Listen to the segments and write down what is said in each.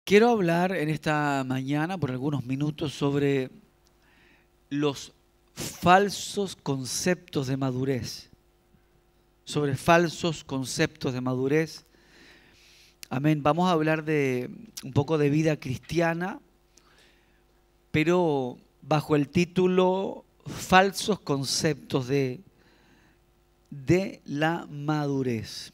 Quiero hablar en esta mañana por algunos minutos sobre los falsos conceptos de madurez. Sobre falsos conceptos de madurez. Amén. Vamos a hablar de un poco de vida cristiana, pero bajo el título Falsos conceptos de la madurez.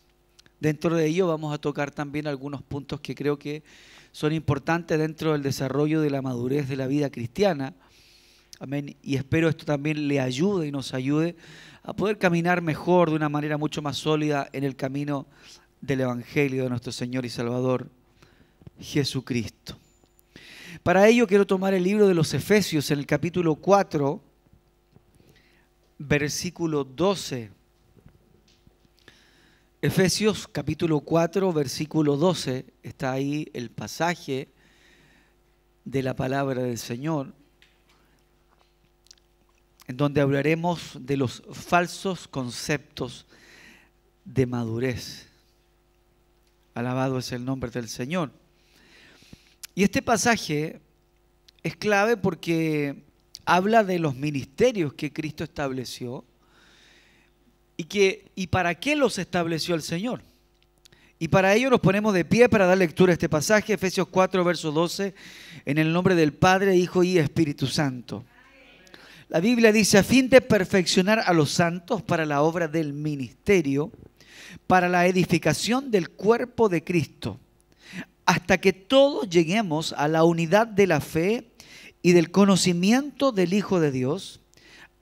Dentro de ello vamos a tocar también algunos puntos que creo que son importantes dentro del desarrollo de la madurez de la vida cristiana. Amén. Y espero esto también le ayude y nos ayude a poder caminar mejor, de una manera mucho más sólida en el camino del Evangelio de nuestro Señor y Salvador Jesucristo. Para ello quiero tomar el libro de los Efesios en el capítulo 4, versículo 12. Efesios capítulo 4, versículo 12, está ahí el pasaje de la palabra del Señor, en donde hablaremos de los falsos conceptos de madurez. Alabado es el nombre del Señor. Y este pasaje es clave porque habla de los ministerios que Cristo estableció y para qué los estableció el Señor. Y para ello nos ponemos de pie para dar lectura a este pasaje, Efesios 4, verso 12, en el nombre del Padre, Hijo y Espíritu Santo. La Biblia dice: a fin de perfeccionar a los santos para la obra del ministerio, para la edificación del cuerpo de Cristo, hasta que todos lleguemos a la unidad de la fe y del conocimiento del Hijo de Dios,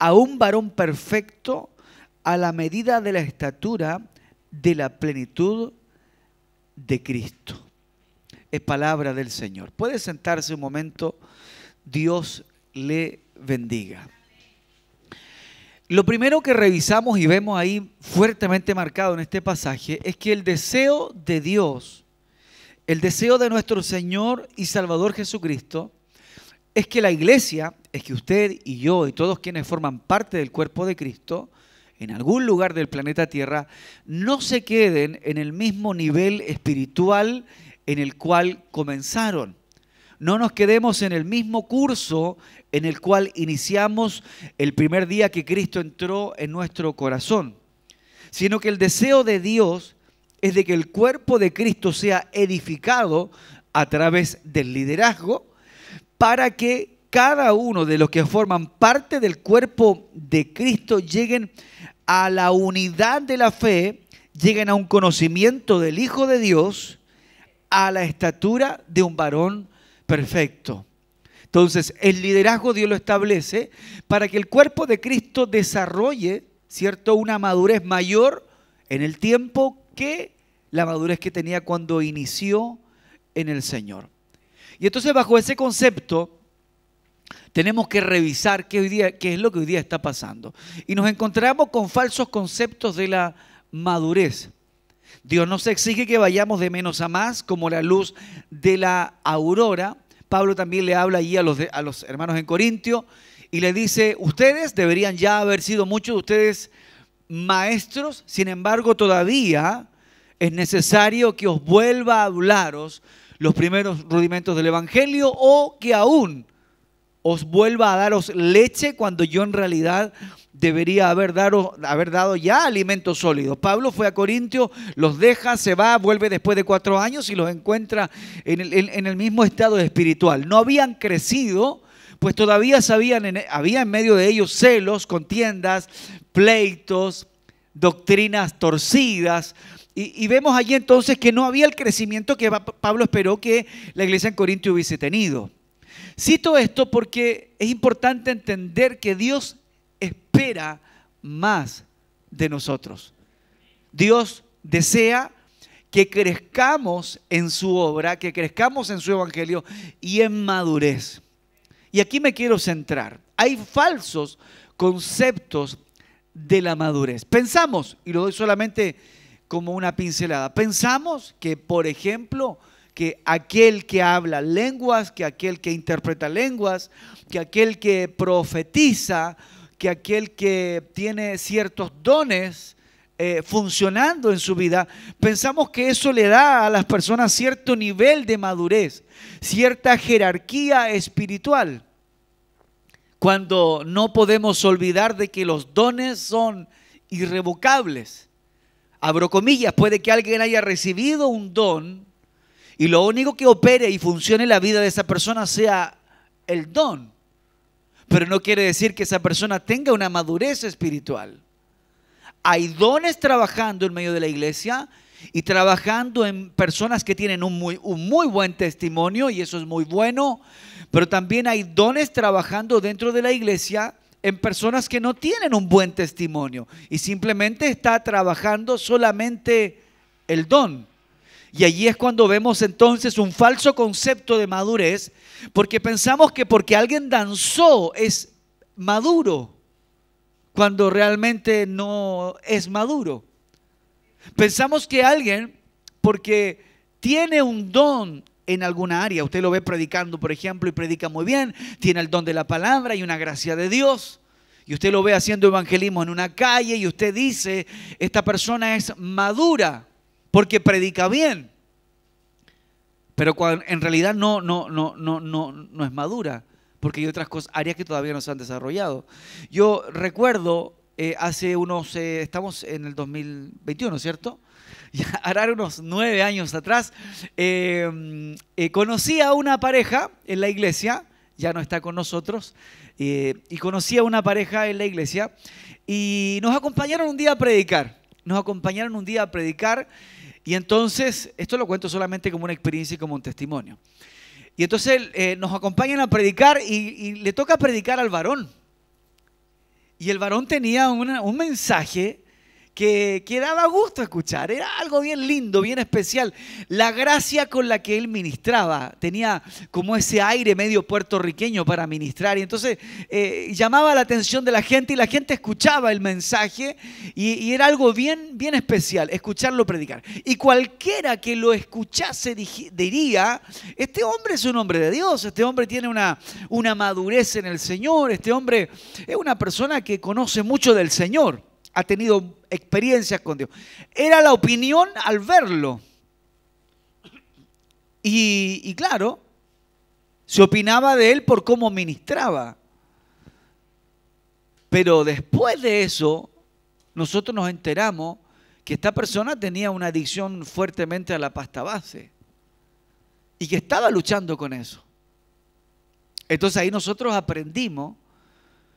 a un varón perfecto, a la medida de la estatura de la plenitud de Cristo. Es palabra del Señor. Puede sentarse un momento. Dios le bendiga. Lo primero que revisamos y vemos ahí fuertemente marcado en este pasaje es que el deseo de Dios, el deseo de nuestro Señor y Salvador Jesucristo, es que la iglesia, es que usted y yo y todos quienes forman parte del cuerpo de Cristo, en algún lugar del planeta Tierra, no se queden en el mismo nivel espiritual en el cual comenzaron. No nos quedemos en el mismo curso en el cual iniciamos el primer día que Cristo entró en nuestro corazón, sino que el deseo de Dios es de que el cuerpo de Cristo sea edificado a través del liderazgo, para que cada uno de los que forman parte del cuerpo de Cristo lleguen a la unidad de la fe, lleguen a un conocimiento del Hijo de Dios, a la estatura de un varón perfecto. Entonces, el liderazgo Dios lo establece para que el cuerpo de Cristo desarrolle, ¿cierto?, una madurez mayor en el tiempo que la madurez que tenía cuando inició en el Señor. Y entonces, bajo ese concepto, tenemos que revisar qué es lo que hoy día está pasando. Y nos encontramos con falsos conceptos de la madurez. Dios nos exige que vayamos de menos a más, como la luz de la aurora. Pablo también le habla allí a los hermanos en Corintio y le dice: ustedes deberían ya haber sido muchos de ustedes maestros, sin embargo todavía es necesario que os vuelva a hablaros los primeros rudimentos del Evangelio, o que aún os vuelva a daros leche cuando yo en realidad debería haber dado ya alimento sólido. Pablo fue a Corintio, los deja, se va, vuelve después de 4 años y los encuentra en el mismo estado espiritual. No habían crecido, pues todavía había en medio de ellos celos, contiendas, pleitos, doctrinas torcidas. Y vemos allí entonces que no había el crecimiento que Pablo esperó que la iglesia en Corintio hubiese tenido. Cito esto porque es importante entender que Dios espera más de nosotros. Dios desea que crezcamos en su obra, que crezcamos en su evangelio y en madurez. Y aquí me quiero centrar. Hay falsos conceptos de la madurez. Pensamos, y lo doy solamente como una pincelada, pensamos que, por ejemplo, que aquel que habla lenguas, que aquel que interpreta lenguas, que aquel que profetiza, que aquel que tiene ciertos dones funcionando en su vida, pensamos que eso le da a las personas cierto nivel de madurez, cierta jerarquía espiritual, cuando no podemos olvidar de que los dones son irrevocables. Abro comillas, puede que alguien haya recibido un don y lo único que opere y funcione en la vida de esa persona sea el don, pero no quiere decir que esa persona tenga una madurez espiritual. Hay dones trabajando en medio de la iglesia y trabajando en personas que tienen un muy buen testimonio, y eso es muy bueno, pero también hay dones trabajando dentro de la iglesia en personas que no tienen un buen testimonio y simplemente está trabajando solamente el don. Y allí es cuando vemos entonces un falso concepto de madurez, porque pensamos que porque alguien danzó es maduro, cuando realmente no es maduro. Pensamos que alguien, porque tiene un don en alguna área, usted lo ve predicando, por ejemplo, y predica muy bien, tiene el don de la palabra y una gracia de Dios, y usted lo ve haciendo evangelismo en una calle, y usted dice, esta persona es madura, porque predica bien. Pero en realidad no es madura, porque hay otras cosas, áreas que todavía no se han desarrollado. Yo recuerdo hace unos, estamos en el 2021, ¿cierto? Ya hará unos 9 años atrás, conocí a una pareja en la iglesia, ya no está con nosotros, y conocí a una pareja en la iglesia, y nos acompañaron un día a predicar, y entonces, esto lo cuento solamente como una experiencia y como un testimonio. Y entonces nos acompañan a predicar y le toca predicar al varón. Y el varón tenía un mensaje que daba gusto escuchar. Era algo bien lindo, bien especial. La gracia con la que él ministraba tenía como ese aire medio puertorriqueño para ministrar. Y entonces llamaba la atención de la gente y la gente escuchaba el mensaje y era algo bien especial escucharlo predicar. Y cualquiera que lo escuchase diría, este hombre es un hombre de Dios, este hombre tiene una madurez en el Señor, este hombre es una persona que conoce mucho del Señor, ha tenido experiencias con Dios. Era la opinión al verlo. Y claro, se opinaba de él por cómo ministraba. Pero después de eso, nosotros nos enteramos que esta persona tenía una adicción fuertemente a la pasta base y que estaba luchando con eso. Entonces ahí nosotros aprendimos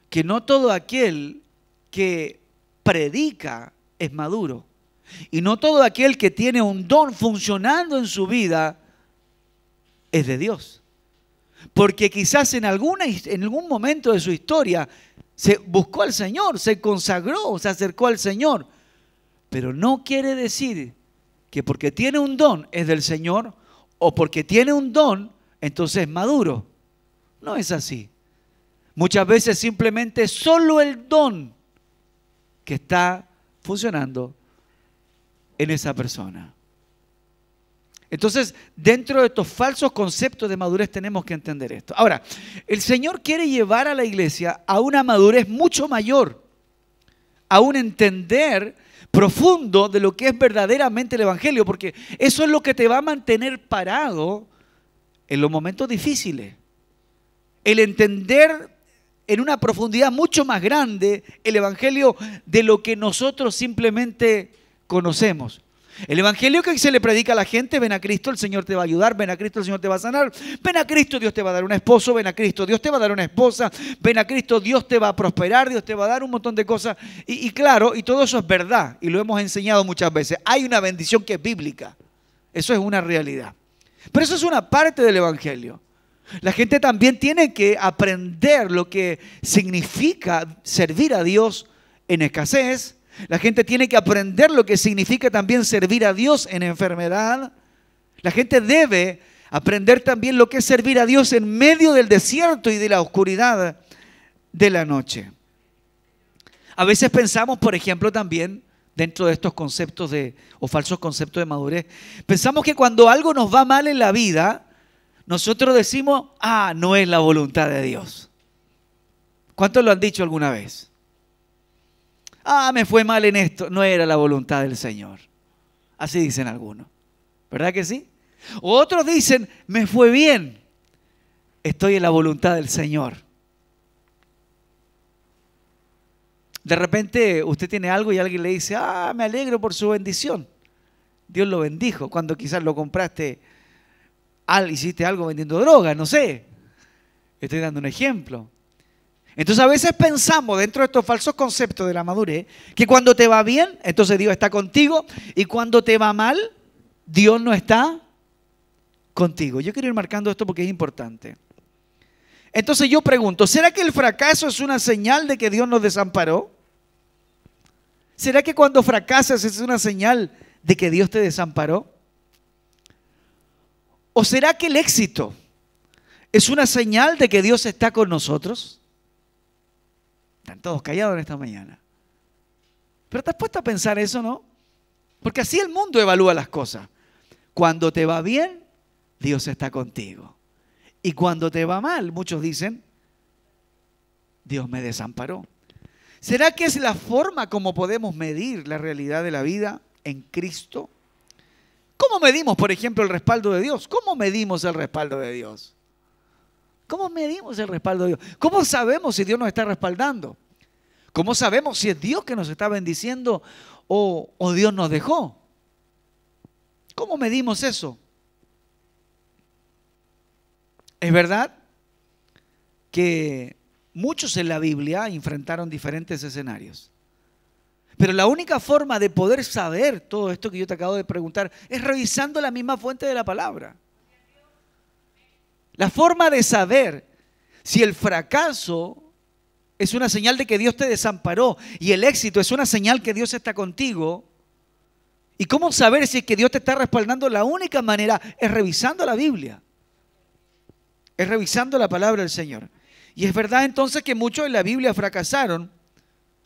que no todo aquel que predica es maduro, y no todo aquel que tiene un don funcionando en su vida es de Dios, porque quizás en algún momento de su historia se buscó al Señor, se consagró, se acercó al Señor, pero no quiere decir que porque tiene un don es del Señor, o porque tiene un don entonces es maduro. No es así. Muchas veces simplemente solo el don que está funcionando en esa persona. Entonces, dentro de estos falsos conceptos de madurez tenemos que entender esto. Ahora, el Señor quiere llevar a la iglesia a una madurez mucho mayor, a un entender profundo de lo que es verdaderamente el Evangelio, porque eso es lo que te va a mantener parado en los momentos difíciles. El entender en una profundidad mucho más grande el Evangelio de lo que nosotros simplemente conocemos. El Evangelio que se le predica a la gente: ven a Cristo, el Señor te va a ayudar, ven a Cristo, el Señor te va a sanar, ven a Cristo, Dios te va a dar un esposo, ven a Cristo, Dios te va a dar una esposa, ven a Cristo, Dios te va a prosperar, Dios te va a dar un montón de cosas. Y claro, y todo eso es verdad, y lo hemos enseñado muchas veces. Hay una bendición que es bíblica, eso es una realidad. Pero eso es una parte del Evangelio. La gente también tiene que aprender lo que significa servir a Dios en escasez. La gente tiene que aprender lo que significa también servir a Dios en enfermedad. La gente debe aprender también lo que es servir a Dios en medio del desierto y de la oscuridad de la noche. A veces pensamos, por ejemplo, también dentro de estos conceptos o falsos conceptos de madurez, pensamos que cuando algo nos va mal en la vida, nosotros decimos, no es la voluntad de Dios. ¿Cuántos lo han dicho alguna vez? me fue mal en esto. No era la voluntad del Señor. Así dicen algunos. ¿Verdad que sí? Otros dicen, me fue bien. Estoy en la voluntad del Señor. De repente usted tiene algo y alguien le dice, me alegro por su bendición. Dios lo bendijo. Cuando quizás lo compraste, hiciste algo vendiendo droga, no sé. Estoy dando un ejemplo. Entonces a veces pensamos dentro de estos falsos conceptos de la madurez que cuando te va bien, entonces Dios está contigo, y cuando te va mal, Dios no está contigo. Yo quiero ir marcando esto porque es importante. Entonces yo pregunto, ¿será que el fracaso es una señal de que Dios nos desamparó? ¿Será que cuando fracasas es una señal de que Dios te desamparó? ¿O será que el éxito es una señal de que Dios está con nosotros? Están todos callados en esta mañana. Pero te has puesto a pensar eso, ¿no? Porque así el mundo evalúa las cosas. Cuando te va bien, Dios está contigo. Y cuando te va mal, muchos dicen, Dios me desamparó. ¿Será que es la forma como podemos medir la realidad de la vida en Cristo? ¿Cómo medimos, por ejemplo, el respaldo de Dios? ¿Cómo medimos el respaldo de Dios? ¿Cómo medimos el respaldo de Dios? ¿Cómo sabemos si Dios nos está respaldando? ¿Cómo sabemos si es Dios que nos está bendiciendo o Dios nos dejó? ¿Cómo medimos eso? Es verdad que muchos en la Biblia enfrentaron diferentes escenarios. Pero la única forma de poder saber todo esto que yo te acabo de preguntar es revisando la misma fuente de la palabra. La forma de saber si el fracaso es una señal de que Dios te desamparó y el éxito es una señal que Dios está contigo. ¿Y cómo saber si es que Dios te está respaldando? La única manera es revisando la Biblia. Es revisando la palabra del Señor. Y es verdad entonces que muchos en la Biblia fracasaron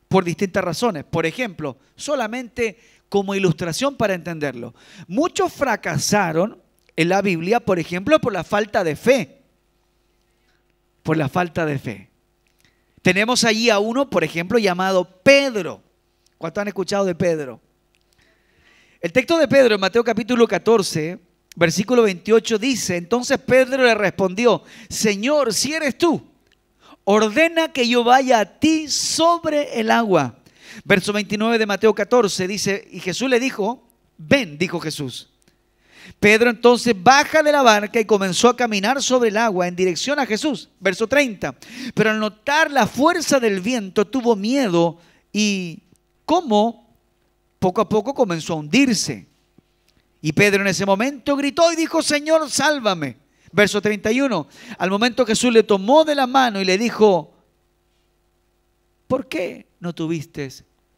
por distintas razones. Por ejemplo, solamente como ilustración para entenderlo. Muchos fracasaron en la Biblia, por ejemplo, por la falta de fe. Por la falta de fe. Tenemos allí a uno, por ejemplo, llamado Pedro. ¿Cuántos han escuchado de Pedro? El texto de Pedro en Mateo capítulo 14, versículo 28 dice, entonces Pedro le respondió, Señor, si eres tú, ordena que yo vaya a ti sobre el agua. Verso 29 de Mateo 14 dice, y Jesús le dijo, ven, dijo Jesús. Pedro entonces baja de la barca y comenzó a caminar sobre el agua en dirección a Jesús. Verso 30. Pero al notar la fuerza del viento tuvo miedo y como poco a poco comenzó a hundirse. Y Pedro en ese momento gritó y dijo, Señor, sálvame. Verso 31. Al momento Jesús le tomó de la mano y le dijo, ¿por qué no tuviste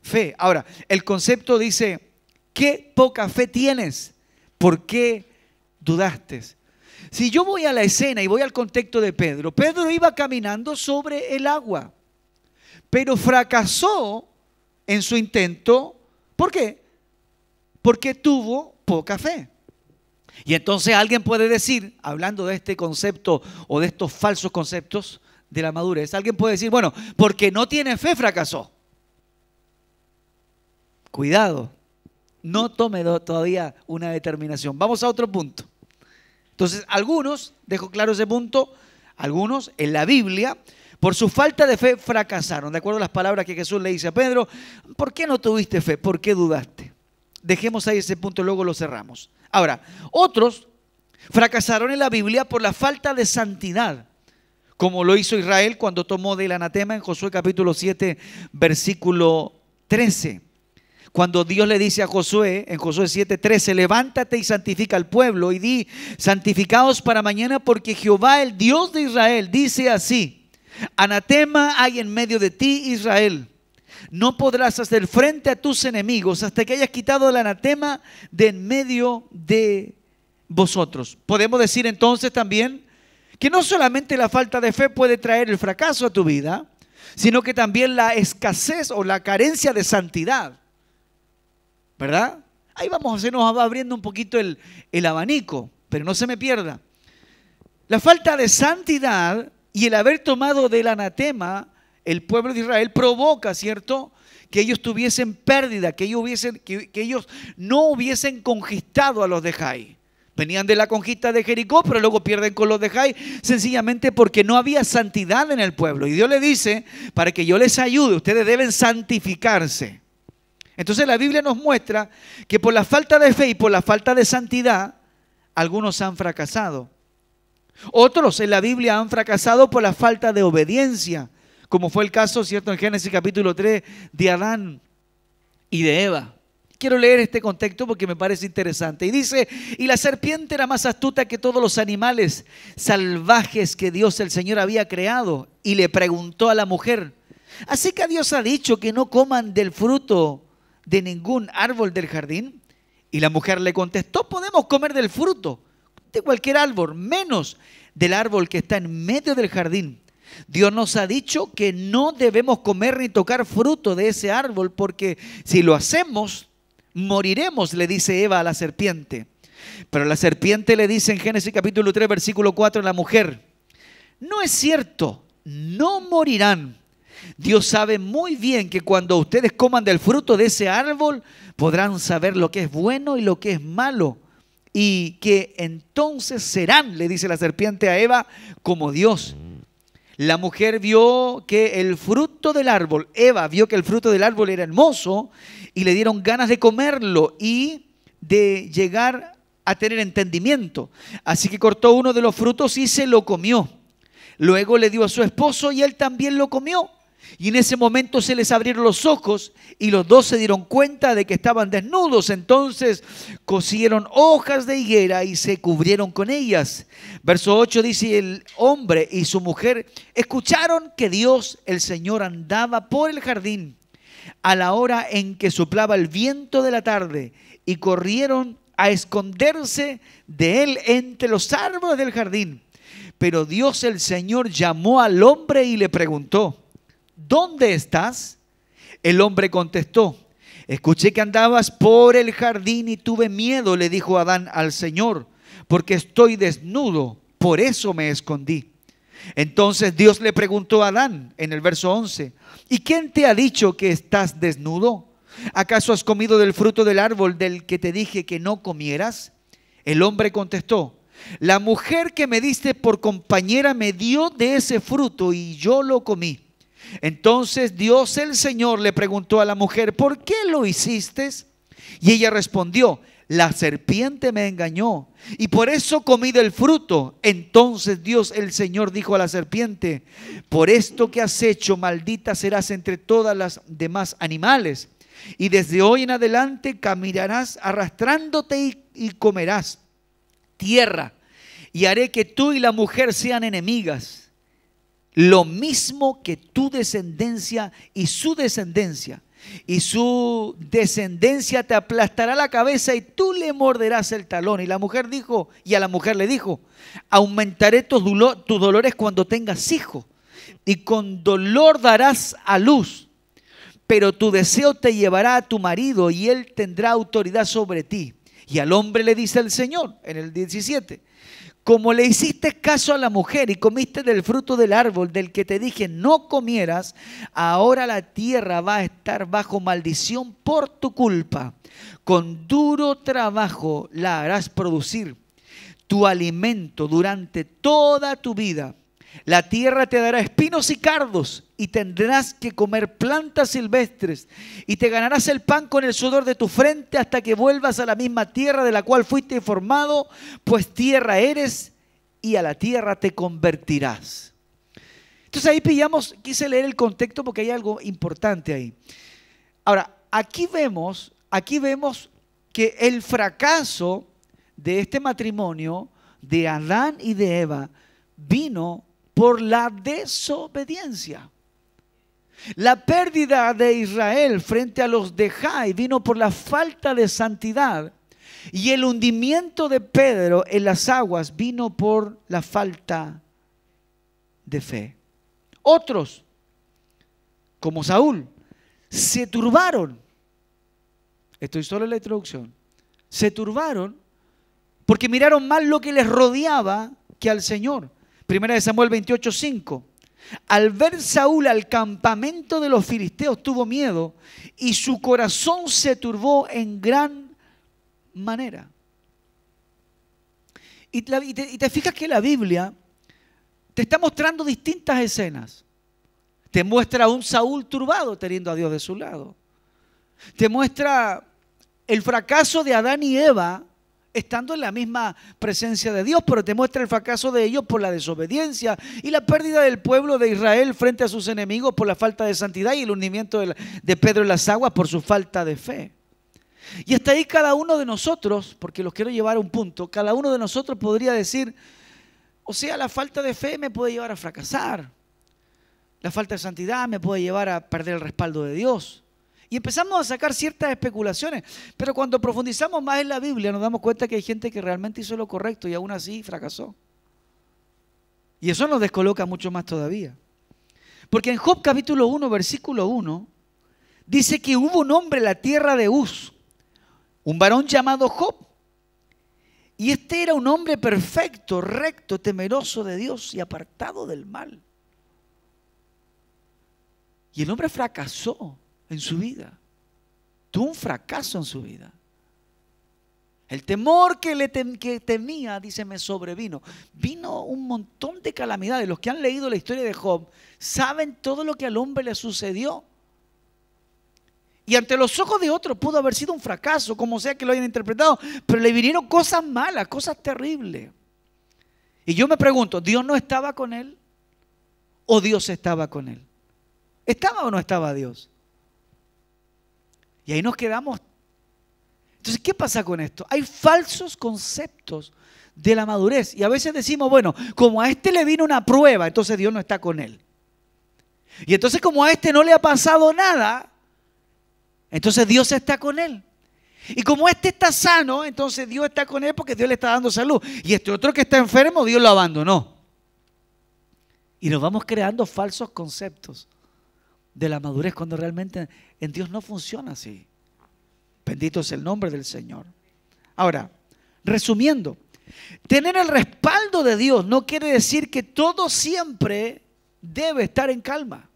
fe? Ahora, el concepto dice, ¿qué poca fe tienes? ¿Por qué dudaste? Si yo voy a la escena y voy al contexto de Pedro, Pedro iba caminando sobre el agua, pero fracasó en su intento. ¿Por qué? Porque tuvo poca fe. Y entonces alguien puede decir, hablando de este concepto o de estos falsos conceptos de la madurez, alguien puede decir, bueno, porque no tiene fe fracasó. Cuidado. No tome todavía una determinación. Vamos a otro punto. Entonces, algunos, dejo claro ese punto, algunos en la Biblia, por su falta de fe, fracasaron. De acuerdo a las palabras que Jesús le dice a Pedro, ¿por qué no tuviste fe? ¿Por qué dudaste? Dejemos ahí ese punto, luego lo cerramos. Ahora, otros fracasaron en la Biblia por la falta de santidad, como lo hizo Israel cuando tomó del anatema en Josué capítulo 7, versículo 13. Cuando Dios le dice a Josué, en Josué 7:13, levántate y santifica al pueblo y di, santificaos para mañana porque Jehová, el Dios de Israel, dice así, anatema hay en medio de ti, Israel. No podrás hacer frente a tus enemigos hasta que hayas quitado el anatema de en medio de vosotros. Podemos decir entonces también que no solamente la falta de fe puede traer el fracaso a tu vida, sino que también la escasez o la carencia de santidad. ¿Verdad? Ahí se nos va abriendo un poquito el abanico, pero no se me pierda. La falta de santidad y el haber tomado del anatema el pueblo de Israel provoca, ¿cierto?, que ellos tuviesen pérdida, que ellos no hubiesen conquistado a los de Jai. Venían de la conquista de Jericó, pero luego pierden con los de Jai, sencillamente porque no había santidad en el pueblo. Y Dios le dice, para que yo les ayude, ustedes deben santificarse. Entonces la Biblia nos muestra que por la falta de fe y por la falta de santidad, algunos han fracasado. Otros en la Biblia han fracasado por la falta de obediencia, como fue el caso, ¿cierto?, en Génesis capítulo 3 de Adán y de Eva. Quiero leer este contexto porque me parece interesante. Y dice, y la serpiente era más astuta que todos los animales salvajes que Dios el Señor había creado. Y le preguntó a la mujer, ¿así que Dios ha dicho que no coman del fruto de ningún árbol del jardín? Y la mujer le contestó, podemos comer del fruto de cualquier árbol, menos del árbol que está en medio del jardín. Dios nos ha dicho que no debemos comer ni tocar fruto de ese árbol, porque si lo hacemos, moriremos, le dice Eva a la serpiente. Pero la serpiente le dice en Génesis capítulo 3, versículo 4 a la mujer, no es cierto, no morirán. Dios sabe muy bien que cuando ustedes coman del fruto de ese árbol, podrán saber lo que es bueno y lo que es malo. Y que entonces serán, le dice la serpiente a Eva, como Dios. La mujer vio que el fruto del árbol, Eva vio que el fruto del árbol era hermoso y le dieron ganas de comerlo y de llegar a tener entendimiento. Así que cortó uno de los frutos y se lo comió. Luego le dio a su esposo y él también lo comió. Y en ese momento se les abrieron los ojos y los dos se dieron cuenta de que estaban desnudos. Entonces cosieron hojas de higuera y se cubrieron con ellas. Verso 8 dice, el hombre y su mujer escucharon que Dios, el Señor, andaba por el jardín a la hora en que soplaba el viento de la tarde y corrieron a esconderse de él entre los árboles del jardín. Pero Dios, el Señor, llamó al hombre y le preguntó, ¿dónde estás? El hombre contestó, escuché que andabas por el jardín y tuve miedo, le dijo Adán al Señor, porque estoy desnudo, por eso me escondí. Entonces Dios le preguntó a Adán en el verso 11, ¿y quién te ha dicho que estás desnudo? ¿Acaso has comido del fruto del árbol del que te dije que no comieras? El hombre contestó, la mujer que me diste por compañera me dio de ese fruto y yo lo comí. Entonces Dios el Señor le preguntó a la mujer, ¿por qué lo hiciste? Y ella respondió, la serpiente me engañó y por eso comí del fruto. Entonces Dios el Señor dijo a la serpiente, por esto que has hecho, maldita serás entre todas las demás animales y desde hoy en adelante caminarás arrastrándote y comerás tierra y haré que tú y la mujer sean enemigas. Lo mismo que tu descendencia y su descendencia te aplastará la cabeza y tú le morderás el talón. Y la mujer dijo, y a la mujer le dijo, aumentaré tus dolores cuando tengas hijo y con dolor darás a luz, pero tu deseo te llevará a tu marido y él tendrá autoridad sobre ti. Y al hombre le dice el Señor en el 17, como le hiciste caso a la mujer y comiste del fruto del árbol del que te dije no comieras, ahora la tierra va a estar bajo maldición por tu culpa. Con duro trabajo la harás producir tu alimento durante toda tu vida. La tierra te dará espinos y cardos y tendrás que comer plantas silvestres y te ganarás el pan con el sudor de tu frente hasta que vuelvas a la misma tierra de la cual fuiste formado, pues tierra eres y a la tierra te convertirás. Entonces ahí pillamos, quise leer el contexto porque hay algo importante ahí. Ahora, aquí vemos que el fracaso de este matrimonio de Adán y de Eva vino por la desobediencia. La pérdida de Israel frente a los de Jai vino por la falta de santidad y el hundimiento de Pedro en las aguas vino por la falta de fe. Otros, como Saúl, se turbaron. Estoy solo en la introducción. Se turbaron porque miraron más lo que les rodeaba que al Señor. Primera de Samuel 28:5. Al ver Saúl al campamento de los filisteos tuvo miedo y su corazón se turbó en gran manera. Y te fijas que la Biblia te está mostrando distintas escenas. Te muestra a un Saúl turbado teniendo a Dios de su lado. Te muestra el fracaso de Adán y Eva estando en la misma presencia de Dios, pero te muestra el fracaso de ellos por la desobediencia y la pérdida del pueblo de Israel frente a sus enemigos por la falta de santidad y el hundimiento de Pedro en las aguas por su falta de fe. Y hasta ahí cada uno de nosotros, porque los quiero llevar a un punto, cada uno de nosotros podría decir, o sea, la falta de fe me puede llevar a fracasar, la falta de santidad me puede llevar a perder el respaldo de Dios. Y empezamos a sacar ciertas especulaciones, pero cuando profundizamos más en la Biblia nos damos cuenta que hay gente que realmente hizo lo correcto y aún así fracasó. Y eso nos descoloca mucho más todavía. Porque en Job capítulo 1, versículo 1, dice que hubo un hombre en la tierra de Uz, un varón llamado Job. Y este era un hombre perfecto, recto, temeroso de Dios y apartado del mal. Y el hombre fracasó en su vida. Tuvo un fracaso en su vida. El temor que temía, dice, me sobrevino. Vino un montón de calamidades. Los que han leído la historia de Job saben todo lo que al hombre le sucedió. Y ante los ojos de otros pudo haber sido un fracaso, como sea que lo hayan interpretado, pero le vinieron cosas malas, cosas terribles. Y yo me pregunto, ¿Dios no estaba con él? ¿O Dios estaba con él? ¿Estaba o no estaba Dios? Y ahí nos quedamos. Entonces, ¿qué pasa con esto? Hay falsos conceptos de la madurez. Y a veces decimos, bueno, como a este le vino una prueba, entonces Dios no está con él. Y entonces como a este no le ha pasado nada, entonces Dios está con él. Y como este está sano, entonces Dios está con él porque Dios le está dando salud. Y este otro que está enfermo, Dios lo abandonó. Y nos vamos creando falsos conceptos de la madurez cuando realmente en Dios no funciona así. Bendito es el nombre del Señor. Ahora, resumiendo, tener el respaldo de Dios no quiere decir que todo siempre debe estar en calma.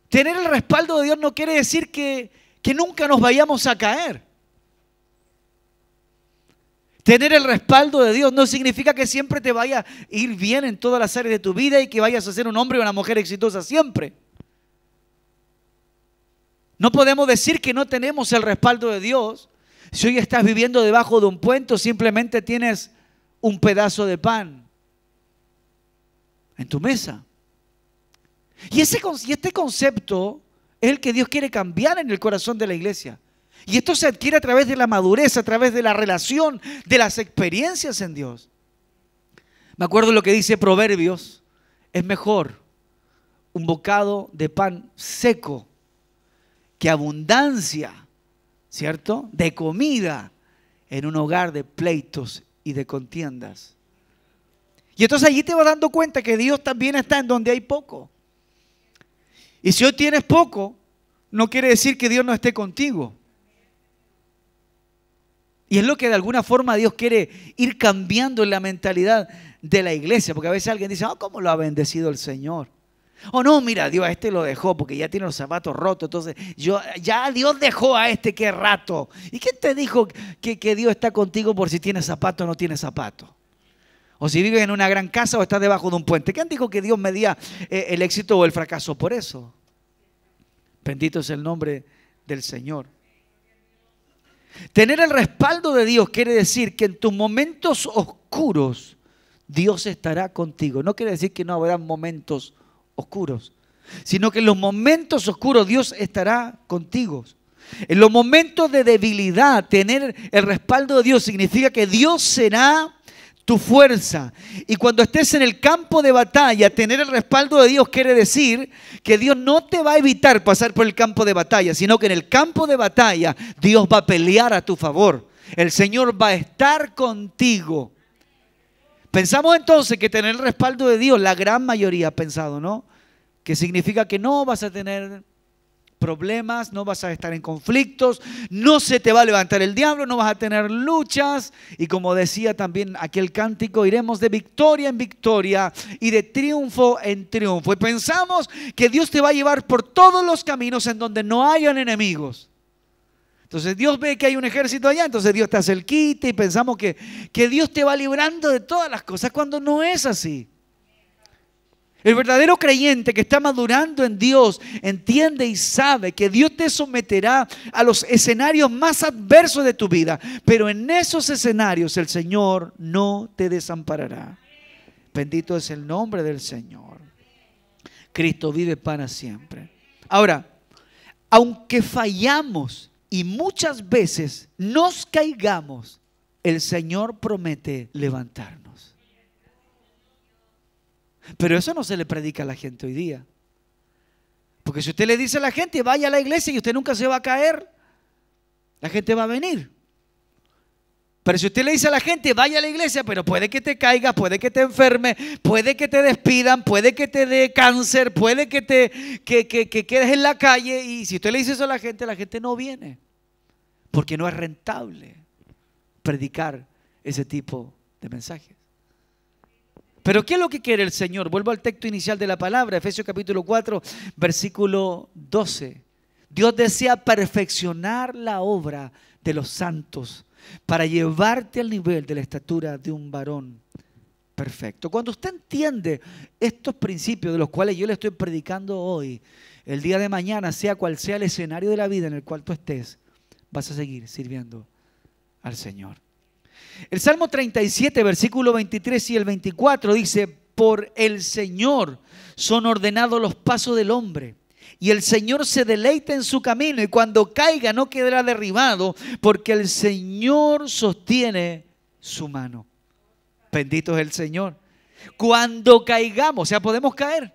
Tener el respaldo de Dios no quiere decir que nunca nos vayamos a caer. Tener el respaldo de Dios no significa que siempre te vaya a ir bien en todas las áreas de tu vida y que vayas a ser un hombre o una mujer exitosa siempre. No podemos decir que no tenemos el respaldo de Dios si hoy estás viviendo debajo de un puente o simplemente tienes un pedazo de pan en tu mesa. Y este concepto es el que Dios quiere cambiar en el corazón de la iglesia. Y esto se adquiere a través de la madurez, a través de la relación, de las experiencias en Dios. Me acuerdo lo que dice Proverbios, es mejor un bocado de pan seco que abundancia, ¿cierto?, de comida en un hogar de pleitos y de contiendas. Y entonces allí te vas dando cuenta que Dios también está en donde hay poco. Y si hoy tienes poco, no quiere decir que Dios no esté contigo. Y es lo que de alguna forma Dios quiere ir cambiando en la mentalidad de la iglesia. Porque a veces alguien dice, oh, ¿cómo lo ha bendecido el Señor? Oh, no, mira, Dios a este lo dejó porque ya tiene los zapatos rotos. Entonces, ya Dios dejó a este, qué rato. ¿Y quién te dijo que Dios está contigo por si tienes zapato o no tienes zapato? O si vives en una gran casa o estás debajo de un puente. ¿Quién dijo que Dios medía el éxito o el fracaso por eso? Bendito es el nombre del Señor. Tener el respaldo de Dios quiere decir que en tus momentos oscuros Dios estará contigo. No quiere decir que no habrá momentos oscuros, sino que en los momentos oscuros Dios estará contigo. En los momentos de debilidad, tener el respaldo de Dios significa que Dios será tu fuerza. Y cuando estés en el campo de batalla, tener el respaldo de Dios quiere decir que Dios no te va a evitar pasar por el campo de batalla, sino que en el campo de batalla Dios va a pelear a tu favor. El Señor va a estar contigo. Pensamos entonces que tener el respaldo de Dios, la gran mayoría ha pensado, ¿no?, que significa que no vas a tener problemas, no vas a estar en conflictos, no se te va a levantar el diablo, no vas a tener luchas. Y como decía también aquel cántico, iremos de victoria en victoria y de triunfo en triunfo. Y pensamos que Dios te va a llevar por todos los caminos en donde no hayan enemigos. Entonces Dios ve que hay un ejército allá, entonces Dios te hace el quite y pensamos que Dios te va librando de todas las cosas, cuando no es así. El verdadero creyente que está madurando en Dios entiende y sabe que Dios te someterá a los escenarios más adversos de tu vida, pero en esos escenarios el Señor no te desamparará. Bendito es el nombre del Señor. Cristo vive para siempre. Ahora, aunque fallamos y muchas veces nos caigamos, el Señor promete levantarnos. Pero eso no se le predica a la gente hoy día. Porque si usted le dice a la gente, vaya a la iglesia y usted nunca se va a caer, la gente va a venir. Pero si usted le dice a la gente, vaya a la iglesia, pero puede que te caigas, puede que te enferme, puede que te despidan, puede que te dé cáncer, puede que quedes en la calle. Y si usted le dice eso a la gente no viene. Porque no es rentable predicar ese tipo de mensajes. Pero ¿qué es lo que quiere el Señor? Vuelvo al texto inicial de la palabra, Efesios capítulo 4, versículo 12. Dios desea perfeccionar la obra de los santos para llevarte al nivel de la estatura de un varón perfecto. Cuando usted entiende estos principios de los cuales yo le estoy predicando hoy, el día de mañana, sea cual sea el escenario de la vida en el cual tú estés, vas a seguir sirviendo al Señor. El Salmo 37, versículo 23 y el 24 dice: por el Señor son ordenados los pasos del hombre, y el Señor se deleita en su camino, y cuando caiga no quedará derribado, porque el Señor sostiene su mano. Bendito es el Señor. Cuando caigamos, o sea, podemos caer,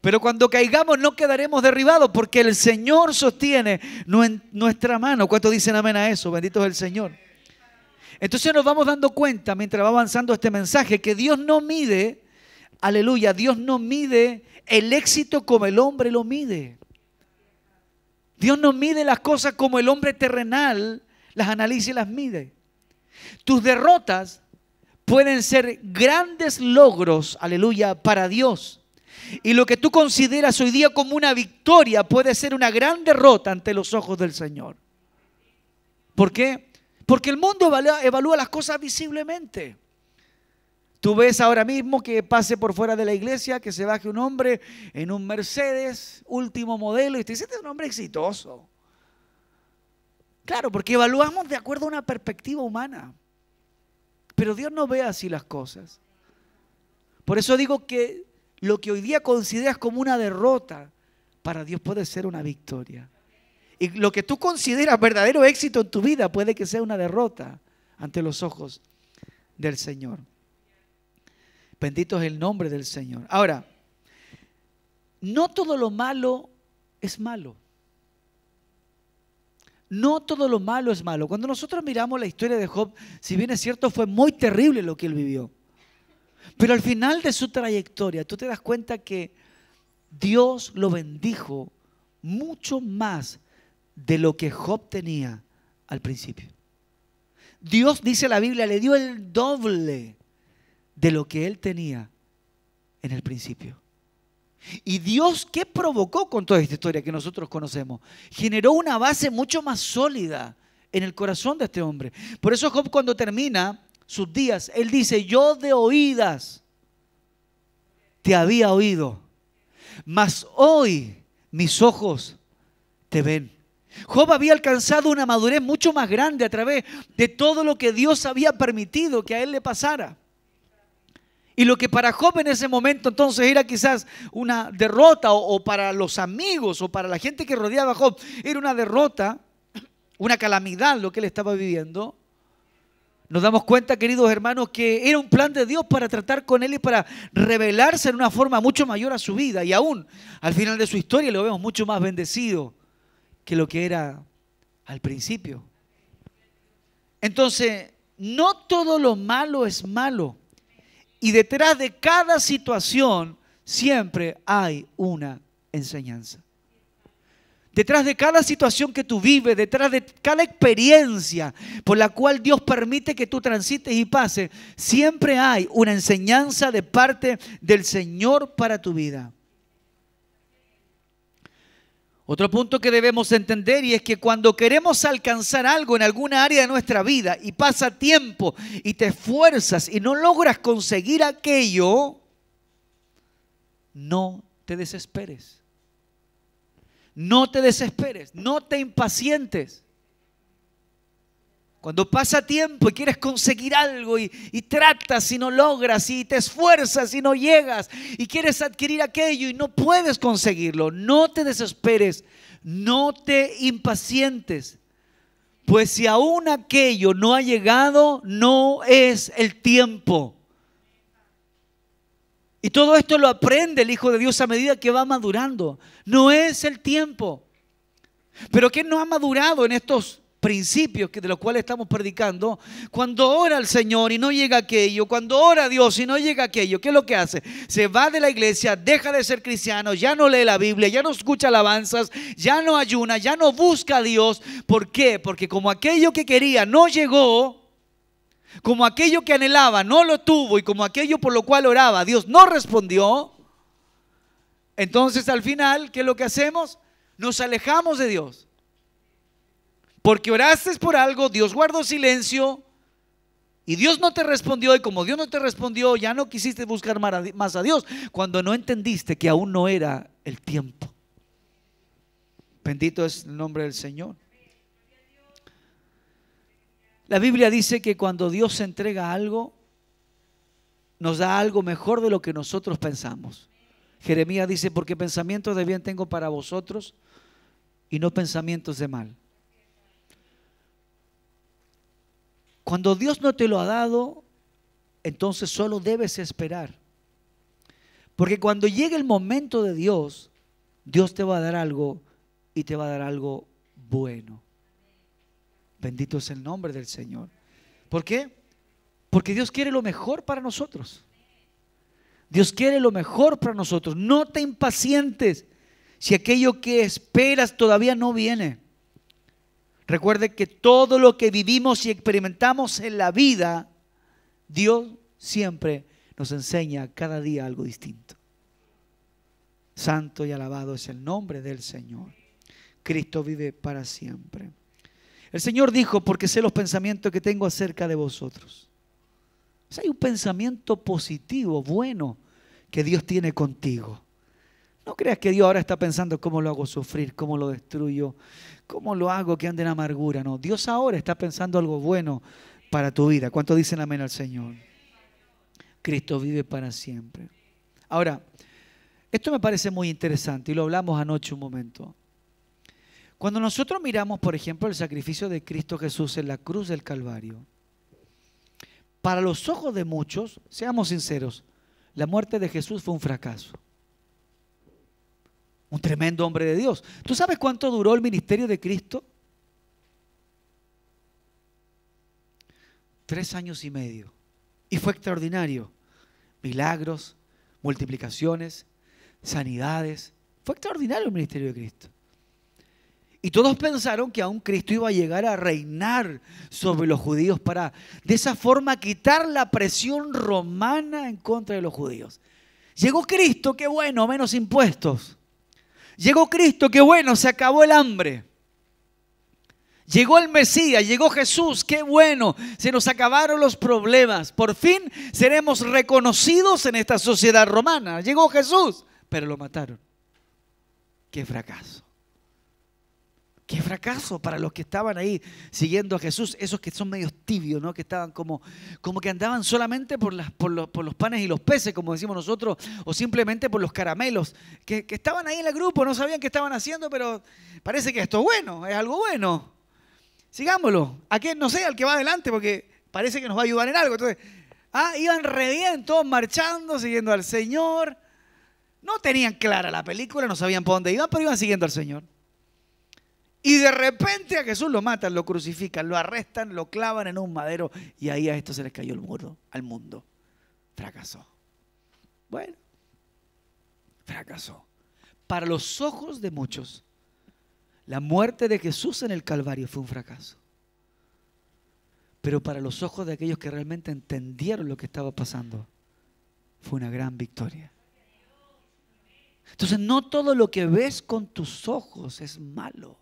pero cuando caigamos no quedaremos derribados, porque el Señor sostiene nuestra mano. ¿Cuántos dicen amén a eso? Bendito es el Señor. Entonces nos vamos dando cuenta, mientras va avanzando este mensaje, que Dios no mide, aleluya, Dios no mide el éxito como el hombre lo mide. Dios no mide las cosas como el hombre terrenal las analiza y las mide. Tus derrotas pueden ser grandes logros, aleluya, para Dios. Y lo que tú consideras hoy día como una victoria puede ser una gran derrota ante los ojos del Señor. ¿Por qué? Porque el mundo evalúa las cosas visiblemente. Tú ves ahora mismo que pase por fuera de la iglesia, que se baje un hombre en un Mercedes último modelo y te dice, este es un hombre exitoso. Claro, porque evaluamos de acuerdo a una perspectiva humana. Pero Dios no ve así las cosas. Por eso digo que lo que hoy día consideras como una derrota, para Dios puede ser una victoria. Y lo que tú consideras verdadero éxito en tu vida puede que sea una derrota ante los ojos del Señor. Bendito es el nombre del Señor. Ahora, no todo lo malo es malo. No todo lo malo es malo. Cuando nosotros miramos la historia de Job, si bien es cierto, fue muy terrible lo que él vivió. Pero al final de su trayectoria, tú te das cuenta que Dios lo bendijo mucho más de lo que Job tenía al principio. Dios, dice la Biblia, le dio el doble de lo que él tenía en el principio. Y Dios, ¿qué provocó con toda esta historia que nosotros conocemos? Generó una base mucho más sólida en el corazón de este hombre. Por eso Job, cuando termina sus días, él dice: yo de oídas te había oído, mas hoy mis ojos te ven. Job había alcanzado una madurez mucho más grande a través de todo lo que Dios había permitido que a él le pasara. Y lo que para Job en ese momento entonces era quizás una derrota, o para los amigos o para la gente que rodeaba a Job era una derrota, una calamidad lo que él estaba viviendo, nos damos cuenta, queridos hermanos, que era un plan de Dios para tratar con él y para revelarse en una forma mucho mayor a su vida. Y aún al final de su historia lo vemos mucho más bendecido que lo que era al principio. Entonces, no todo lo malo es malo. Y detrás de cada situación siempre hay una enseñanza. Detrás de cada situación que tú vives, detrás de cada experiencia por la cual Dios permite que tú transites y pases, siempre hay una enseñanza de parte del Señor para tu vida. Otro punto que debemos entender y es que cuando queremos alcanzar algo en alguna área de nuestra vida y pasa tiempo y te esfuerzas y no logras conseguir aquello, no te desesperes. No te desesperes, no te impacientes. Cuando pasa tiempo y quieres conseguir algo y tratas y no logras y te esfuerzas y no llegas y quieres adquirir aquello y no puedes conseguirlo, no te desesperes, no te impacientes. Pues si aún aquello no ha llegado, no es el tiempo. Y todo esto lo aprende el Hijo de Dios a medida que va madurando. No es el tiempo. Pero ¿quién no ha madurado en estos principios de los cuales estamos predicando? Cuando ora al Señor y no llega aquello, cuando ora a Dios y no llega aquello, ¿qué es lo que hace? Se va de la iglesia, deja de ser cristiano, ya no lee la Biblia, ya no escucha alabanzas, ya no ayuna, ya no busca a Dios. ¿Por qué? Porque como aquello que quería no llegó, como aquello que anhelaba no lo tuvo y como aquello por lo cual oraba Dios no respondió, entonces al final, ¿qué es lo que hacemos? Nos alejamos de Dios. Porque oraste por algo, Dios guardó silencio y Dios no te respondió, y como Dios no te respondió, ya no quisiste buscar más a Dios cuando no entendiste que aún no era el tiempo. Bendito es el nombre del Señor. La Biblia dice que cuando Dios entrega algo, nos da algo mejor de lo que nosotros pensamos. Jeremías dice, porque pensamientos de bien tengo para vosotros y no pensamientos de mal. Cuando Dios no te lo ha dado, entonces solo debes esperar. Porque cuando llegue el momento de Dios, Dios te va a dar algo y te va a dar algo bueno. Bendito es el nombre del Señor. ¿Por qué? Porque Dios quiere lo mejor para nosotros. Dios quiere lo mejor para nosotros. No te impacientes si aquello que esperas todavía no viene. Recuerde que todo lo que vivimos y experimentamos en la vida, Dios siempre nos enseña cada día algo distinto. Santo y alabado es el nombre del Señor. Cristo vive para siempre. El Señor dijo, porque sé los pensamientos que tengo acerca de vosotros. O sea, hay un pensamiento positivo, bueno, que Dios tiene contigo. No creas que Dios ahora está pensando cómo lo hago sufrir, cómo lo destruyo, cómo lo hago que ande en amargura. No, Dios ahora está pensando algo bueno para tu vida. ¿Cuántos dicen amén al Señor? Cristo vive para siempre. Ahora, esto me parece muy interesante y lo hablamos anoche un momento. Cuando nosotros miramos, por ejemplo, el sacrificio de Cristo Jesús en la cruz del Calvario, para los ojos de muchos, seamos sinceros, la muerte de Jesús fue un fracaso. Un tremendo hombre de Dios. ¿Tú sabes cuánto duró el ministerio de Cristo? 3 años y medio. Y fue extraordinario. Milagros, multiplicaciones, sanidades. Fue extraordinario el ministerio de Cristo. Y todos pensaron que aún Cristo iba a llegar a reinar sobre los judíos para de esa forma quitar la presión romana en contra de los judíos. Llegó Cristo, qué bueno, menos impuestos. Llegó Cristo, qué bueno, se acabó el hambre. Llegó el Mesías, llegó Jesús, qué bueno, se nos acabaron los problemas. Por fin seremos reconocidos en esta sociedad romana. Llegó Jesús, pero lo mataron. Qué fracaso. Qué fracaso para los que estaban ahí siguiendo a Jesús, esos que son medios tibios, ¿no? Que estaban como que andaban solamente por los panes y los peces, como decimos nosotros, o simplemente por los caramelos, que estaban ahí en el grupo, no sabían qué estaban haciendo, pero parece que esto es bueno, es algo bueno. Sigámoslo, a quien no sé, al que va adelante, porque parece que nos va a ayudar en algo. Entonces, iban re bien, todos marchando, siguiendo al Señor. No tenían clara la película, no sabían por dónde iban, pero iban siguiendo al Señor. Y de repente a Jesús lo matan, lo crucifican, lo arrestan, lo clavan en un madero y ahí a esto se les cayó el muro, al mundo. Fracasó. Bueno, fracasó. Para los ojos de muchos, La muerte de Jesús en el Calvario fue un fracaso. Pero para los ojos de aquellos que realmente entendieron lo que estaba pasando, fue una gran victoria. Entonces, no todo lo que ves con tus ojos es malo.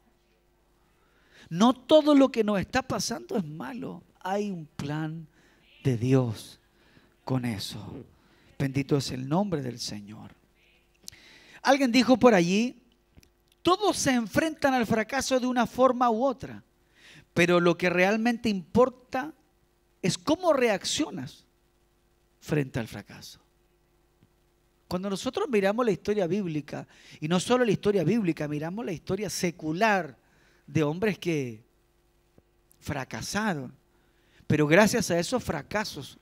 No todo lo que nos está pasando es malo. Hay un plan de Dios con eso. Bendito es el nombre del Señor. Alguien dijo por allí, todos se enfrentan al fracaso de una forma u otra, pero lo que realmente importa es cómo reaccionas frente al fracaso. Cuando nosotros miramos la historia bíblica, y no solo la historia bíblica, miramos la historia secular de hombres que fracasaron, pero gracias a esos fracasos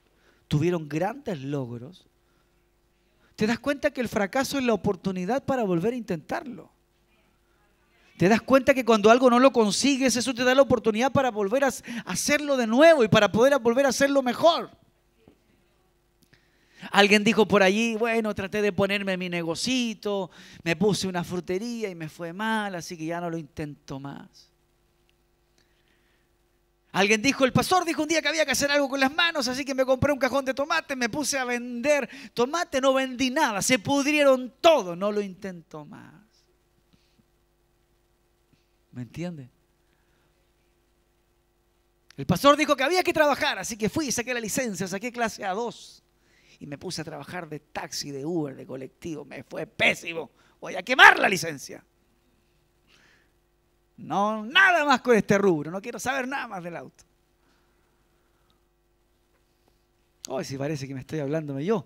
tuvieron grandes logros. Te das cuenta que el fracaso es la oportunidad para volver a intentarlo. Te das cuenta que cuando algo no lo consigues, eso te da la oportunidad para volver a hacerlo de nuevo y para poder volver a hacerlo mejor. Alguien dijo por allí, bueno, traté de ponerme mi negocito, me puse una frutería y me fue mal, así que ya no lo intento más. Alguien dijo, el pastor dijo un día que había que hacer algo con las manos, así que me compré un cajón de tomate, me puse a vender tomate, no vendí nada, se pudrieron todo, no lo intento más. ¿Me entiende? El pastor dijo que había que trabajar, así que fui y saqué la licencia, saqué clase A2 y me puse a trabajar de taxi, de Uber, de colectivo. Me fue pésimo, voy a quemar la licencia. No, nada más con este rubro, no quiero saber nada más del auto. Hoy sí parece que me estoy hablándome yo.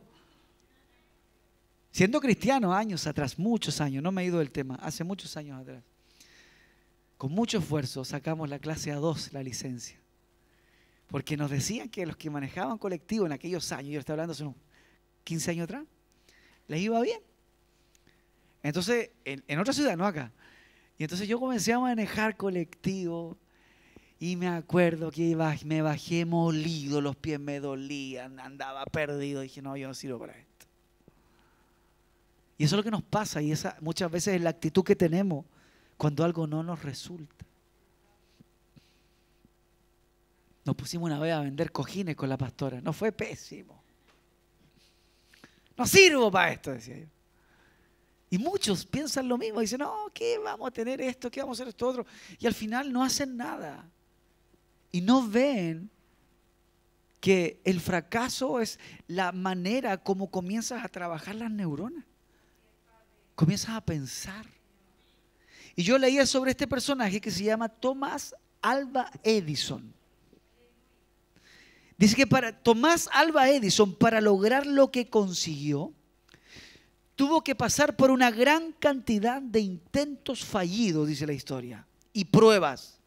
Siendo cristiano años atrás, muchos años, no me he ido del tema, hace muchos años atrás. Con mucho esfuerzo sacamos la clase A2, la licencia. Porque nos decían que los que manejaban colectivo en aquellos años, yo estoy hablando hace unos 15 años atrás, les iba bien. Entonces, en otra ciudad, no acá. Y entonces yo comencé a manejar colectivo y me acuerdo que me bajé molido, los pies me dolían, andaba perdido. Dije, no, yo no sirvo para esto. Y eso es lo que nos pasa y esa muchas veces es la actitud que tenemos cuando algo no nos resulta. Nos pusimos una vez a vender cojines con la pastora. No, fue pésimo. No sirvo para esto, decía yo. Y muchos piensan lo mismo. Dicen, no, ¿qué vamos a tener esto? ¿Qué vamos a hacer esto otro? Y al final no hacen nada. Y no ven que el fracaso es la manera como comienzas a trabajar las neuronas. Comienzas a pensar. Y yo leía sobre este personaje que se llama Thomas Alva Edison. Dice que Thomas Alva Edison, para lograr lo que consiguió, tuvo que pasar por una gran cantidad de intentos fallidos, dice la historia, y pruebas.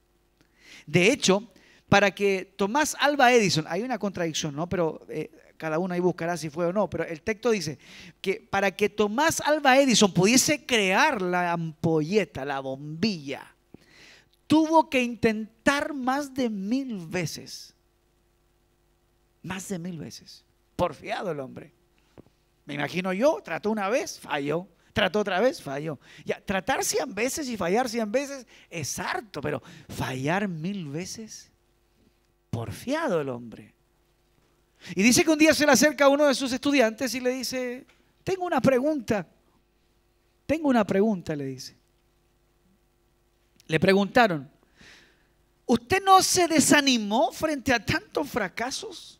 De hecho, para que Thomas Alva Edison, hay una contradicción, ¿no? Pero cada uno ahí buscará si fue o no, pero el texto dice que para que Thomas Alva Edison pudiese crear la ampolleta, la bombilla, tuvo que intentar más de 1000 veces. Más de 1000 veces. Porfiado el hombre. Me imagino yo, trató una vez, falló. Trató otra vez, falló. Ya, tratar 100 veces y fallar 100 veces es harto, pero fallar 1000 veces, porfiado el hombre. Y dice que un día se le acerca a uno de sus estudiantes y le dice, tengo una pregunta, le dice. Le preguntaron, ¿usted no se desanimó frente a tantos fracasos?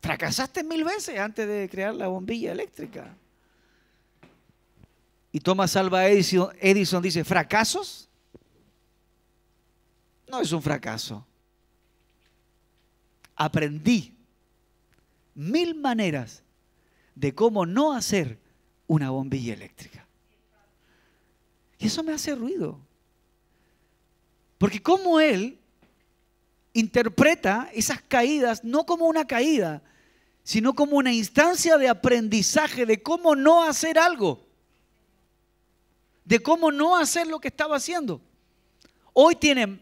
Fracasaste 1000 veces antes de crear la bombilla eléctrica. Y Thomas Alva Edison dice, ¿fracasos? No es un fracaso. Aprendí 1000 maneras de cómo no hacer una bombilla eléctrica. Y eso me hace ruido. Porque como él interpreta esas caídas no como una caída, sino como una instancia de aprendizaje de cómo no hacer algo, de cómo no hacer lo que estaba haciendo. Hoy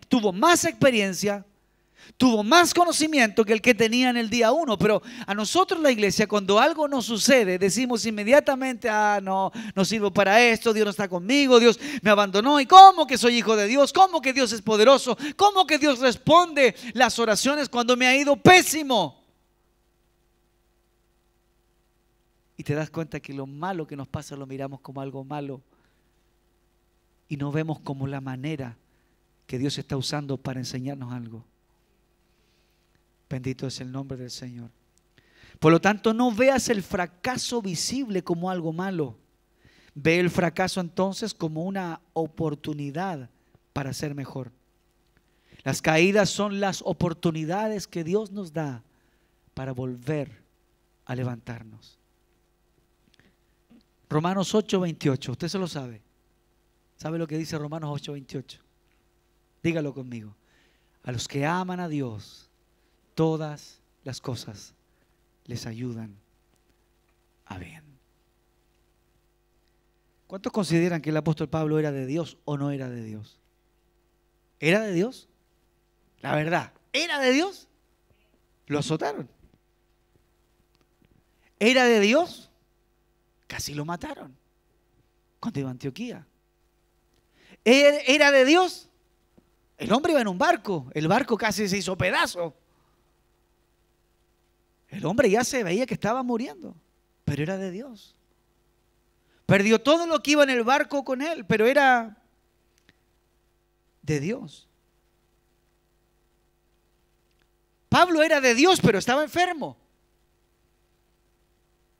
tuvo más experiencia, Tuvo más conocimiento que el que tenía en el día 1, pero a nosotros la iglesia, cuando algo nos sucede, decimos inmediatamente, no, no sirvo para esto, Dios no está conmigo, Dios me abandonó. ¿Y cómo que soy hijo de Dios? ¿Cómo que Dios es poderoso? ¿Cómo que Dios responde las oraciones cuando me ha ido pésimo? Y te das cuenta que lo malo que nos pasa lo miramos como algo malo y no vemos como la manera que Dios está usando para enseñarnos algo. Bendito es el nombre del Señor. Por lo tanto, no veas el fracaso visible como algo malo. Ve el fracaso entonces como una oportunidad para ser mejor. Las caídas son las oportunidades que Dios nos da para volver a levantarnos. Romanos 8:28, usted se lo sabe. ¿Sabe lo que dice Romanos 8:28? Dígalo conmigo. A los que aman a Dios, todas las cosas les ayudan a bien. ¿Cuántos consideran que el apóstol Pablo era de Dios o no era de Dios? ¿Era de Dios? La verdad, ¿era de Dios? Lo azotaron. ¿Era de Dios? Casi lo mataron cuando iba a Antioquía. ¿Era de Dios? El hombre iba en un barco, el barco casi se hizo pedazo. El hombre ya se veía que estaba muriendo, pero era de Dios. Perdió todo lo que iba en el barco con él, pero era de Dios. Pablo era de Dios, pero estaba enfermo.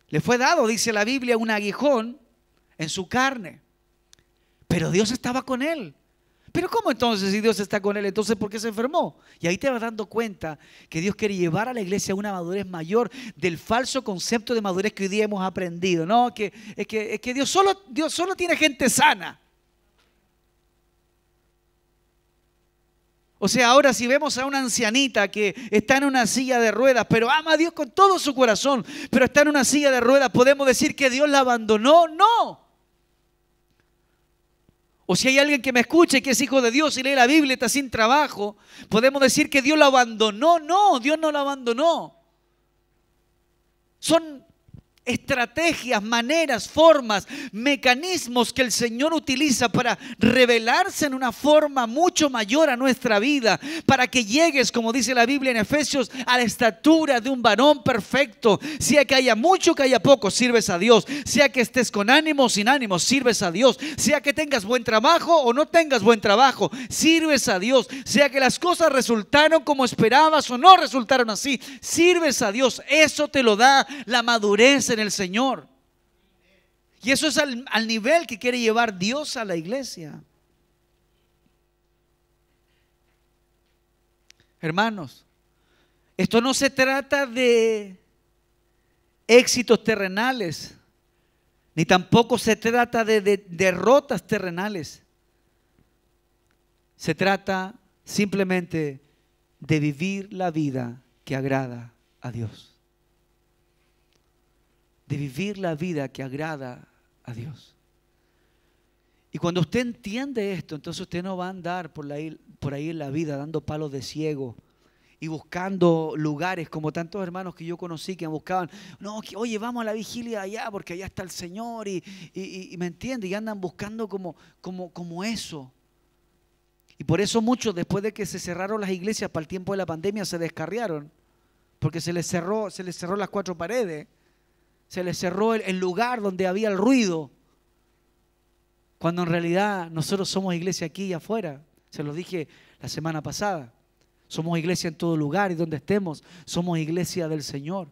Le fue dado, dice la Biblia, un aguijón en su carne, pero Dios estaba con él. Pero ¿cómo entonces si Dios está con él? Entonces ¿por qué se enfermó? Y ahí te vas dando cuenta que Dios quiere llevar a la iglesia a una madurez mayor del falso concepto de madurez que hoy día hemos aprendido, ¿no? Es que Dios solo tiene gente sana. O sea, ahora si vemos a una ancianita que está en una silla de ruedas, pero ama a Dios con todo su corazón, pero está en una silla de ruedas, ¿podemos decir que Dios la abandonó? No. O si hay alguien que me escuche que es hijo de Dios y lee la Biblia y está sin trabajo, ¿podemos decir que Dios lo abandonó? No, Dios no lo abandonó. Son estrategias, maneras, formas, mecanismos que el Señor utiliza para revelarse en una forma mucho mayor a nuestra vida, para que llegues, como dice la Biblia en Efesios, a la estatura de un varón perfecto. Sea que haya mucho, que haya poco, sirves a Dios. Sea que estés con ánimo o sin ánimo, sirves a Dios. Sea que tengas buen trabajo o no tengas buen trabajo, sirves a Dios. Sea que las cosas resultaron como esperabas o no resultaron así, sirves a Dios. Eso te lo da la madurez en el Señor. Y eso es al nivel que quiere llevar Dios a la iglesia. Hermanos, esto no se trata de éxitos terrenales, ni tampoco se trata de derrotas terrenales. Se trata simplemente de vivir la vida que agrada a Dios. De vivir la vida que agrada a Dios. Y cuando usted entiende esto, entonces usted no va a andar por ahí en la vida dando palos de ciego y buscando lugares como tantos hermanos que yo conocí que buscaban, no, que, oye, vamos a la vigilia allá porque allá está el Señor y me entiende, y andan buscando como eso. Y por eso muchos, después de que se cerraron las iglesias para el tiempo de la pandemia, se descarriaron, porque se les cerró las cuatro paredes. Se les cerró el lugar donde había el ruido, cuando en realidad nosotros somos iglesia aquí y afuera. Se los dije la semana pasada. Somos iglesia en todo lugar y donde estemos, somos iglesia del Señor.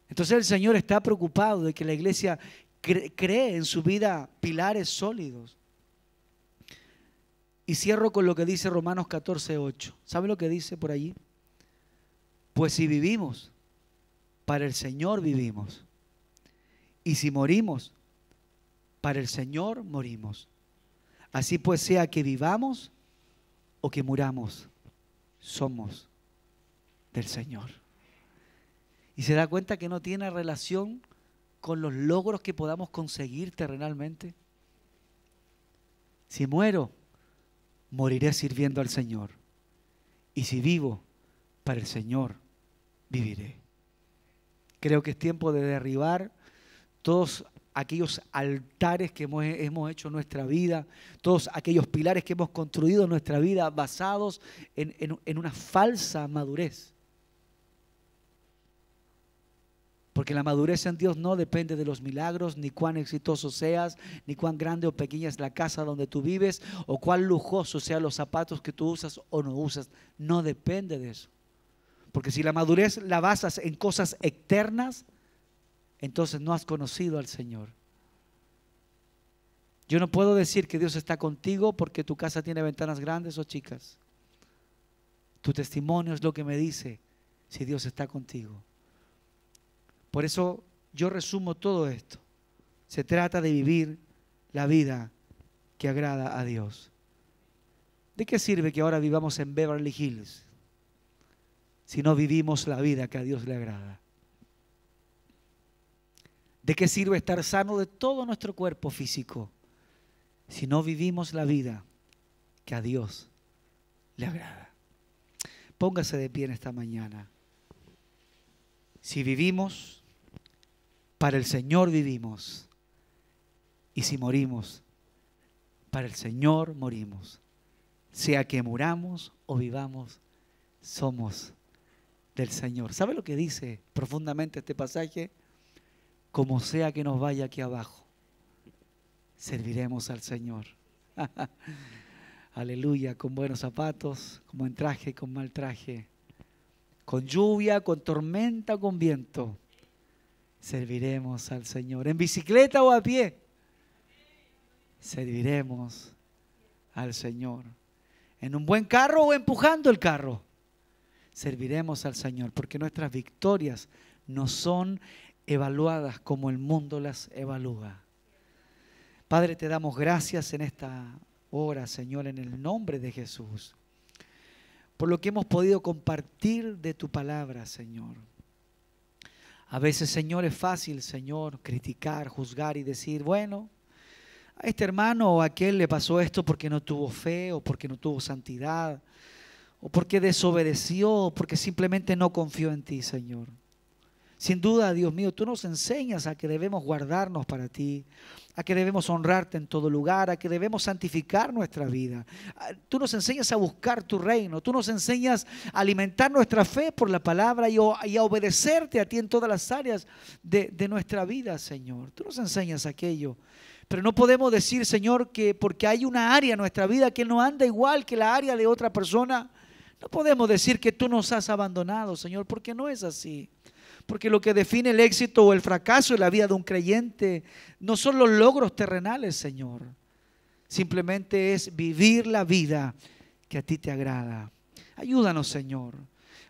Entonces el Señor está preocupado de que la iglesia cree en su vida pilares sólidos. Y cierro con lo que dice Romanos 14:8. ¿Sabe lo que dice por allí? Pues si vivimos, para el Señor vivimos. Y si morimos, para el Señor morimos. Así pues, sea que vivamos o que muramos, somos del Señor. Y se da cuenta que no tiene relación con los logros que podamos conseguir terrenalmente. Si muero, moriré sirviendo al Señor. Y si vivo, para el Señor viviré. Creo que es tiempo de derribar todos aquellos altares que hemos hecho en nuestra vida, todos aquellos pilares que hemos construido en nuestra vida basados en una falsa madurez. Porque la madurez en Dios no depende de los milagros, ni cuán exitoso seas, ni cuán grande o pequeña es la casa donde tú vives, o cuán lujosos sean los zapatos que tú usas o no usas. No depende de eso. Porque si la madurez la basas en cosas externas, entonces no has conocido al Señor. Yo no puedo decir que Dios está contigo porque tu casa tiene ventanas grandes o chicas. Tu testimonio es lo que me dice si Dios está contigo. Por eso yo resumo todo esto. Se trata de vivir la vida que agrada a Dios. ¿De qué sirve que ahora vivamos en Beverly Hills si no vivimos la vida que a Dios le agrada? ¿De qué sirve estar sano de todo nuestro cuerpo físico si no vivimos la vida que a Dios le agrada? Póngase de pie en esta mañana. Si vivimos, para el Señor vivimos. Y si morimos, para el Señor morimos. Sea que muramos o vivamos, somos del Señor. ¿Sabe lo que dice profundamente este pasaje? Como sea que nos vaya aquí abajo, serviremos al Señor. Aleluya, con buenos zapatos, con buen traje, con mal traje, con lluvia, con tormenta, con viento, serviremos al Señor. En bicicleta o a pie, serviremos al Señor. En un buen carro o empujando el carro, serviremos al Señor, porque nuestras victorias no son evaluadas como el mundo las evalúa. Padre, te damos gracias en esta hora, Señor, en el nombre de Jesús, por lo que hemos podido compartir de tu palabra, Señor. A veces, Señor, es fácil, Señor, criticar, juzgar y decir, bueno, a este hermano o a aquel le pasó esto porque no tuvo fe o porque no tuvo santidad o porque desobedeció o porque simplemente no confió en ti, Señor. Sin duda, Dios mío, tú nos enseñas a que debemos guardarnos para ti, a que debemos honrarte en todo lugar, a que debemos santificar nuestra vida. Tú nos enseñas a buscar tu reino, tú nos enseñas a alimentar nuestra fe por la palabra y a obedecerte a ti en todas las áreas de nuestra vida, Señor. Tú nos enseñas aquello. Pero no podemos decir, Señor, que porque hay una área en nuestra vida que no anda igual que la área de otra persona, no podemos decir que tú nos has abandonado, Señor, porque no es así. Porque lo que define el éxito o el fracaso en la vida de un creyente no son los logros terrenales, Señor. Simplemente es vivir la vida que a ti te agrada. Ayúdanos, Señor.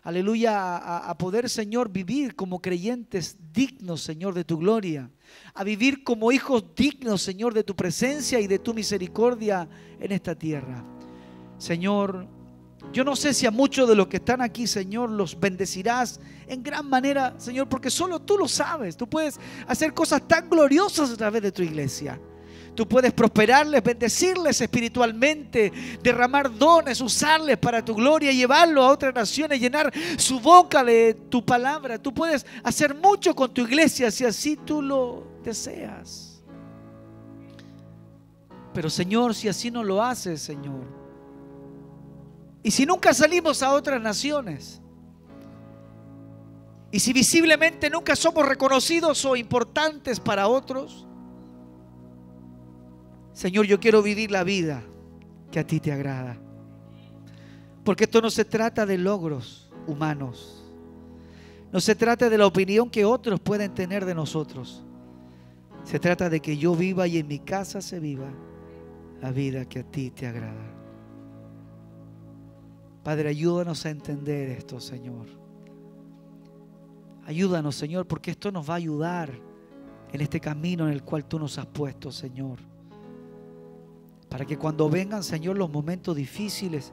Aleluya, a poder, Señor, vivir como creyentes dignos, Señor, de tu gloria. A vivir como hijos dignos, Señor, de tu presencia y de tu misericordia en esta tierra. Señor, yo no sé si a muchos de los que están aquí, Señor, los bendecirás en gran manera, Señor, porque solo tú lo sabes. Tú puedes hacer cosas tan gloriosas a través de tu iglesia. Tú puedes prosperarles, bendecirles espiritualmente, derramar dones, usarles para tu gloria, llevarlos a otras naciones, llenar su boca de tu palabra. Tú puedes hacer mucho con tu iglesia si así tú lo deseas. Pero, Señor, si así no lo haces, Señor, y si nunca salimos a otras naciones, y si visiblemente nunca somos reconocidos o importantes para otros, Señor, yo quiero vivir la vida que a ti te agrada. Porque esto no se trata de logros humanos. No se trata de la opinión que otros pueden tener de nosotros. Se trata de que yo viva y en mi casa se viva la vida que a ti te agrada. Padre, ayúdanos a entender esto, Señor. Ayúdanos, Señor, porque esto nos va a ayudar en este camino en el cual tú nos has puesto, Señor. Para que cuando vengan, Señor, los momentos difíciles,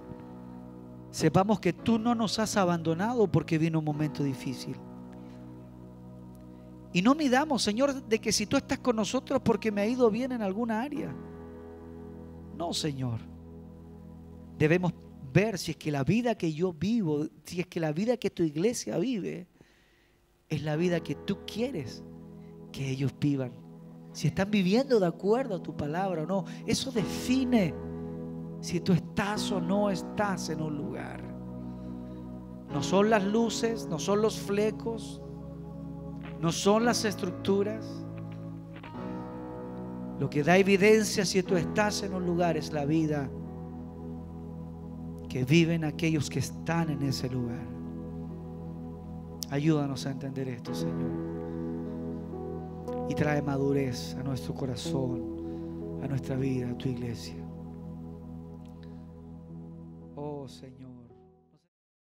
sepamos que tú no nos has abandonado porque vino un momento difícil. Y no midamos, Señor, de que si tú estás con nosotros porque me ha ido bien en alguna área. No, Señor. Debemos ver si es que la vida que yo vivo, si es que la vida que tu iglesia vive, es la vida que tú quieres que ellos vivan. Si están viviendo de acuerdo a tu palabra o no. Eso define si tú estás o no estás en un lugar. No son las luces, no son los flecos, no son las estructuras. Lo que da evidencia si tú estás en un lugar es la vida que viven aquellos que están en ese lugar. Ayúdanos a entender esto, Señor. Y trae madurez a nuestro corazón, a nuestra vida, a tu iglesia. Oh, Señor.